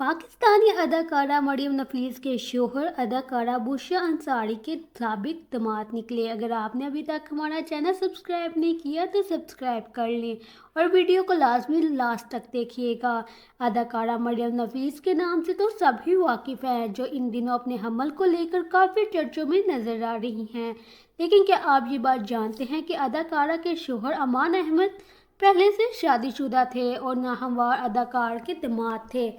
पाकिस्तानी अदाकारा मरियम नफीस के शोहर अदाकारा बुशरा अंसारी के साबिक दामाद निकले। अगर आपने अभी तक हमारा चैनल सब्सक्राइब नहीं किया तो सब्सक्राइब कर लें और वीडियो को लाजमी लास्ट तक देखिएगा। अदाकारा मरियम नफीस के नाम से तो सभी वाकिफ़ हैं, जो इन दिनों अपने हमल को लेकर काफ़ी चर्चों में नजर आ रही हैं। लेकिन क्या आप ये बात जानते हैं कि अदाकारा के शोहर अमान अहमद पहले से शादीशुदा थे और नाहमवार अदाकार के दामाद थे।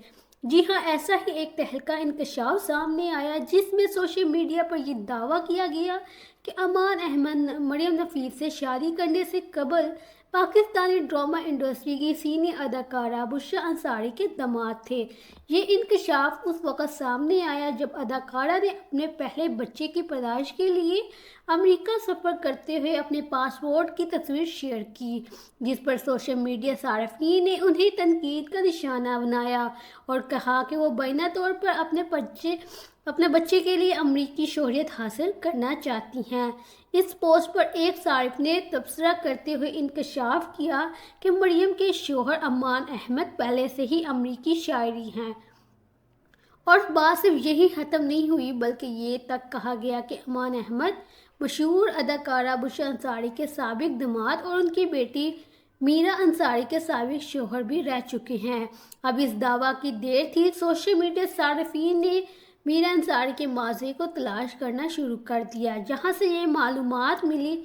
जी हाँ, ऐसा ही एक तहलका इंकशाफ सामने आया जिसमें सोशल मीडिया पर यह दावा किया गया कि अमान अहमद मरियम नफीस से शादी करने से कबल पाकिस्तानी ड्रामा इंडस्ट्री की सीनियर अदाकारा बुशरा अंसारी के दामाद थे। ये इंकशाफ उस वक़्त सामने आया जब अदाकारा ने अपने पहले बच्चे की पैदाइश के लिए अमेरिका सफ़र करते हुए अपने पासपोर्ट की तस्वीर शेयर की, जिस पर सोशल मीडिया सार्फिन ने उन्हें तनकीद का निशाना बनाया और कहा कि वो बैना तौर पर अपने बच्चे के लिए अमरीकी शोहरियत हासिल करना चाहती हैं। इस पोस्ट पर एक सारिफ ने तबसरा करते हुए इंकशाफ किया कि मरियम के शोहर अमान अहमद पहले से ही अमरीकी शायरी हैं। और बात सिर्फ यही ख़त्म नहीं हुई, बल्कि ये तक कहा गया कि अमान अहमद मशहूर अदाकारा बुशरा अंसारी के साबिक दामाद और उनकी बेटी मीरा अंसारी के साबिक शोहर भी रह चुके हैं। अब इस दावा की देर थी, सोशल मीडिया सार्फिन ने मीरा अंसारी के माज़ी को तलाश करना शुरू कर दिया, जहां से ये मालूमात मिली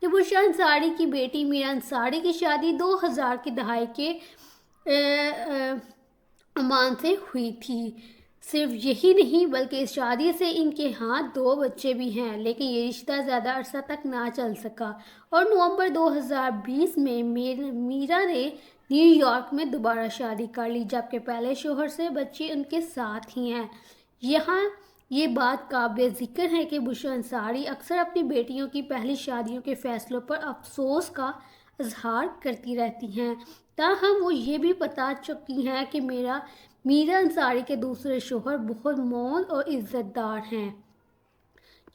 कि बुशरा अंसारी की बेटी मीरा अंसारी की शादी 2000 की दहाई के अमान से हुई थी। सिर्फ यही नहीं, बल्कि इस शादी से इनके यहाँ 2 बच्चे भी हैं, लेकिन ये रिश्ता ज़्यादा अरसा तक ना चल सका और नवंबर 2020 में मीरा ने न्यूयॉर्क में दोबारा शादी कर ली, जबकि पहले शोहर से बच्चे उनके साथ ही हैं। यहाँ ये बात काबिल ज़िक्र है कि बुशरा अंसारी अक्सर अपनी बेटियों की पहली शादियों के फैसलों पर अफसोस का इजहार करती रहती हैं। ताहम वो ये भी बता चुकी हैं कि मीरा अंसारी के दूसरे शोहर बहुत मौन और इज़्ज़तदार हैं।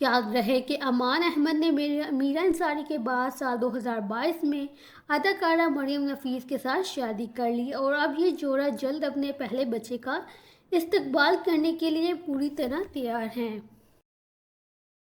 याद रहे कि अमान अहमद ने मीरा अंसारी के बाद साल 2022 में अदाकारा मरियम नफीस के साथ शादी कर ली और अब ये जोड़ा जल्द अपने पहले बच्चे का इस्तकबाल करने के लिए पूरी तरह तैयार हैं।